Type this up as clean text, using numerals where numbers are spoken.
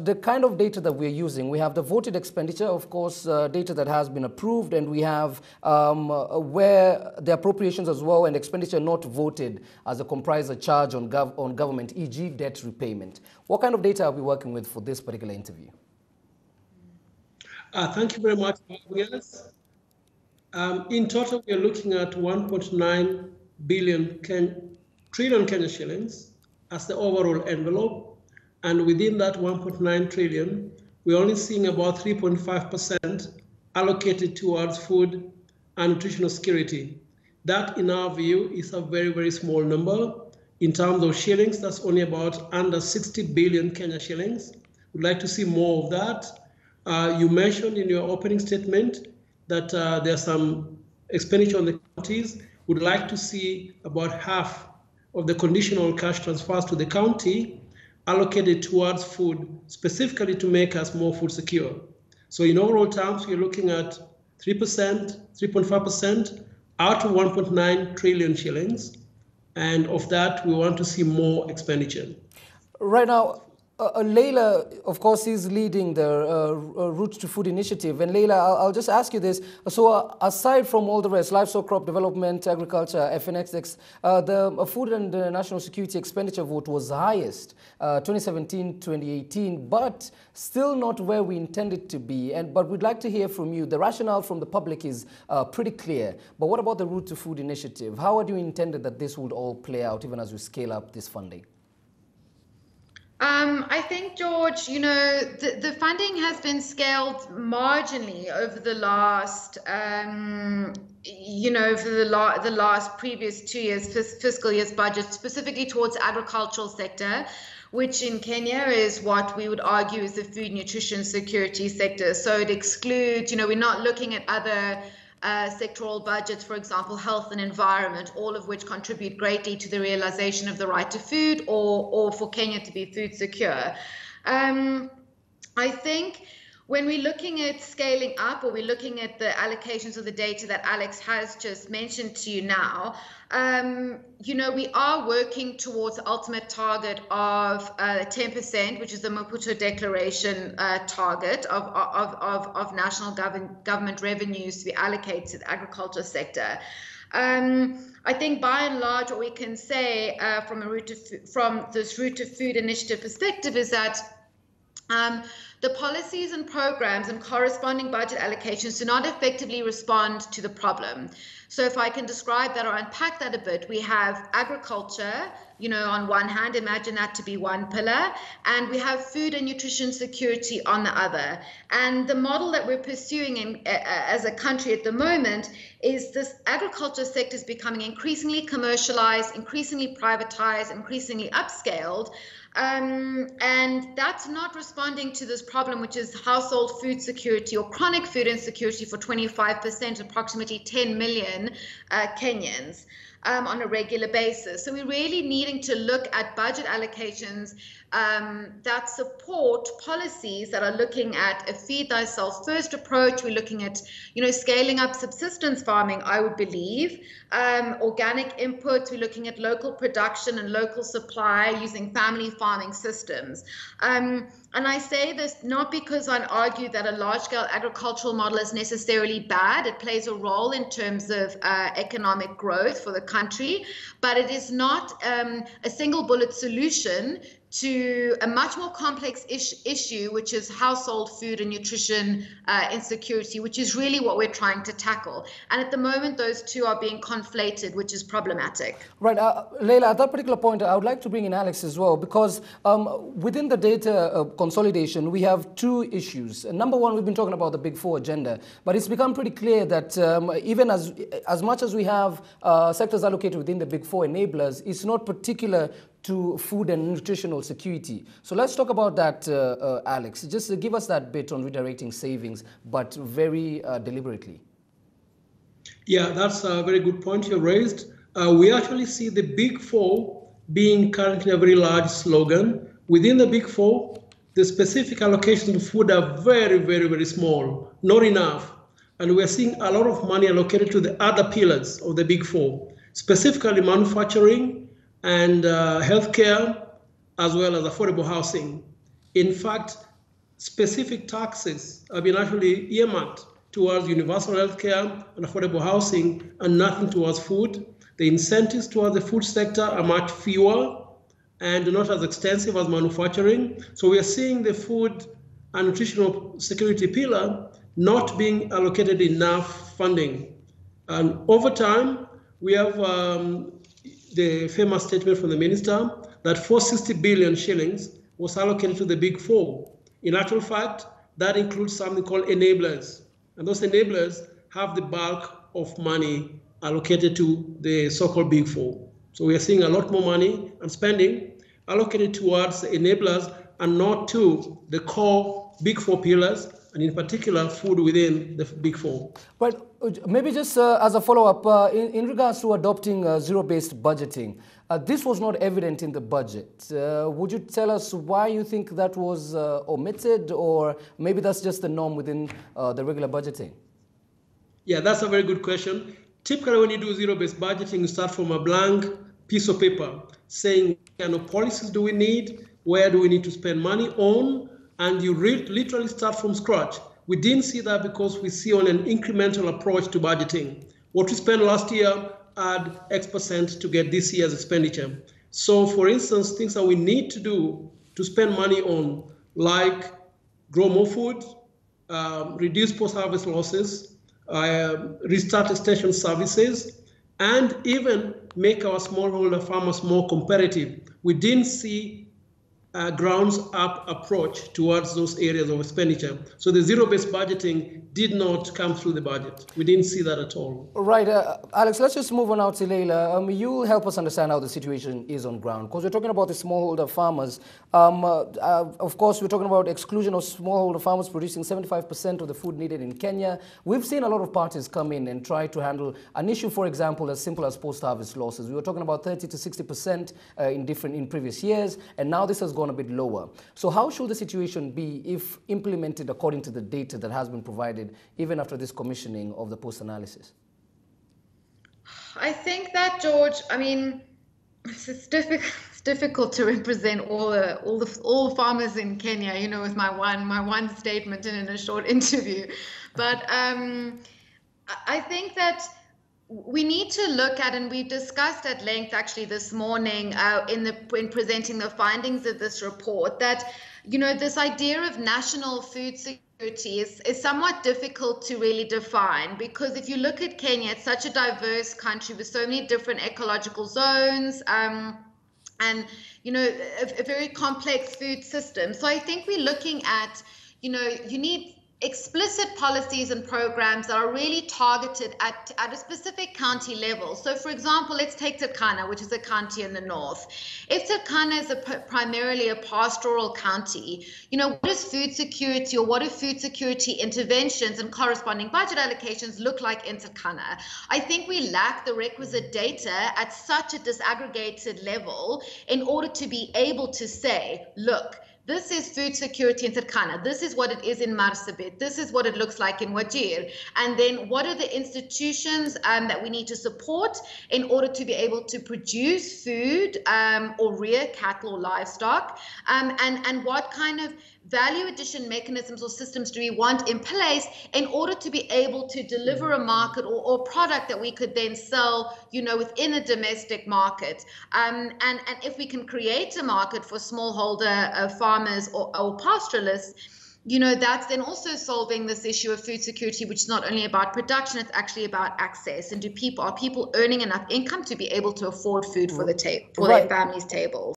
the kind of data that we're using, we have the voted expenditure, of course, data that has been approved, and we have where the appropriations as well and expenditure not voted as a compriser charge on government, e.g. debt repayment. What kind of data are we working with for this particular interview? Thank you very much. Yes. In total, we are looking at 1.9 trillion Kenya shillings as the overall envelope. And within that 1.9 trillion, we're only seeing about 3.5% allocated towards food and nutritional security. That, in our view, is a very, very small number. In terms of shillings, that's only about under 60 billion Kenya shillings. We'd like to see more of that. You mentioned in your opening statement that there's some expenditure on the counties. We'd like to see about half of the conditional cash transfers to the county allocated towards food, specifically to make us more food secure. So in overall terms, we're looking at 3%, 3.5% out of 1.9 trillion shillings. And of that, we want to see more expenditure. Right now, Layla, of course, is leading the Route to Food initiative. And Layla, I'll just ask you this. So aside from all the rest, livestock, crop development, agriculture, FNX, the food and national security expenditure vote was highest, 2017-2018, but still not where we intended to be. But we'd like to hear from you. The rationale from the public is pretty clear. But what about the Route to Food initiative? How had you intended that this would all play out, even as we scale up this funding? I think, George, you know, the funding has been scaled marginally over the last, you know, for the last previous 2 years, fiscal year's budget, specifically towards the agricultural sector, which in Kenya is what we would argue is the food, nutrition, security sector. So it excludes, you know, we're not looking at other sectoral budgets, for example, health and environment, all of which contribute greatly to the realization of the right to food or for Kenya to be food secure. I think when we're looking at scaling up or we're looking at the allocations of the data that Alex has just mentioned to you now, you know, we are working towards the ultimate target of 10%, which is the Maputo Declaration target of national government revenues to be allocated to the agriculture sector. I think by and large, what we can say from this Route to Food initiative perspective is that the policies and programs and corresponding budget allocations do not effectively respond to the problem. So if I can describe that or unpack that a bit, we have agriculture, you know, on one hand, imagine that to be one pillar, and we have food and nutrition security on the other. And the model that we're pursuing as a country at the moment is this agriculture sector is becoming increasingly commercialized, increasingly privatized, increasingly upscaled. And that's not responding to this problem, which is household food security or chronic food insecurity for 25%, approximately 10 million Kenyans on a regular basis. So we're really needing to look at budget allocations that support policies that are looking at a feed thyself first approach. We're looking at, you know, scaling up subsistence farming, I would believe, organic inputs. We're looking at local production and local supply using family farming systems. And I say this not because I argue that a large-scale agricultural model is necessarily bad. It plays a role in terms of economic growth for the country, but it is not a single bullet solution to a much more complex issue, which is household food and nutrition insecurity, which is really what we're trying to tackle. And at the moment, those two are being conflated, which is problematic. Right. Layla, at that particular point, I would like to bring in Alex as well, because within the data consolidation, we have two issues. Number one, we've been talking about the Big Four agenda, but it's become pretty clear that even as much as we have sectors allocated within the Big Four enablers, it's not particular to food and nutritional security. So let's talk about that, Alex. Just give us that bit on redirecting savings, but very deliberately. Yeah, that's a very good point you raised. We actually see the Big Four being currently a very large slogan. Within the Big Four, the specific allocations of food are very, very, very small, not enough. And we're seeing a lot of money allocated to the other pillars of the Big Four, specifically manufacturing and healthcare, as well as affordable housing. In fact, specific taxes have been actually earmarked towards universal health care and affordable housing and nothing towards food. The incentives towards the food sector are much fewer and not as extensive as manufacturing. So we are seeing the food and nutritional security pillar not being allocated enough funding. And over time, we have the famous statement from the minister that 460 billion shillings was allocated to the big four. In actual fact, that includes something called enablers. And those enablers have the bulk of money allocated to the so-called big four. So we are seeing a lot more money and spending allocated towards the enablers and not to the core big four pillars, and in particular food within the big four. But maybe just as a follow-up, in regards to adopting zero-based budgeting, this was not evident in the budget. Would you tell us why you think that was omitted, or maybe that's just the norm within the regular budgeting? Yeah, that's a very good question. Typically, when you do zero-based budgeting, you start from a blank piece of paper saying, what kind of policies do we need? Where do we need to spend money on? And you literally start from scratch. We didn't see that because we see on an incremental approach to budgeting. What we spent last year, add X% to get this year's expenditure. So for instance, things that we need to do to spend money on, like grow more food, reduce post-harvest losses, restart extension services, and even make our smallholder farmers more competitive. We didn't see a grounds-up approach towards those areas of expenditure. So the zero-based budgeting did not come through the budget. We didn't see that at all. Right. Alex, let's just move on now to Layla. You'll help us understand how the situation is on ground, because we're talking about the smallholder farmers. Of course, we're talking about exclusion of smallholder farmers producing 75% of the food needed in Kenya. We've seen a lot of parties come in and try to handle an issue, for example, as simple as post-harvest losses. We were talking about 30 to 60% in previous years, and now this has gone a bit lower. So how should the situation be if implemented according to the data that has been provided, even after this commissioning of the post-analysis? I think that, George, I mean, it's difficult to represent all the farmers in Kenya, you know, with my one statement in a short interview. But I think that we need to look at, and we've discussed at length actually this morning in presenting the findings of this report, that, you know, this idea of national food security is somewhat difficult to really define, because if you look at Kenya, it's such a diverse country with so many different ecological zones, and, you know, a very complex food system. So I think we're looking at, you know, you need explicit policies and programs that are really targeted at a specific county level. So for example, let's take Turkana, which is a county in the north. If Turkana is primarily a pastoral county, you know, what does food security, or what do food security interventions and corresponding budget allocations look like in Turkana? I think we lack the requisite data at such a disaggregated level in order to be able to say, look, this is food security in Turkana. This is what it is in Marsabit. This is what it looks like in Wajir. And then what are the institutions that we need to support in order to be able to produce food or rear cattle or livestock? And what kind of value addition mechanisms or systems do we want in place in order to be able to deliver a market or product that we could then sell, you know, within a domestic market? And if we can create a market for smallholder farmers or pastoralists, you know, that's then also solving this issue of food security, which is not only about production, it's actually about access. And are people earning enough income to be able to afford food for their family's table?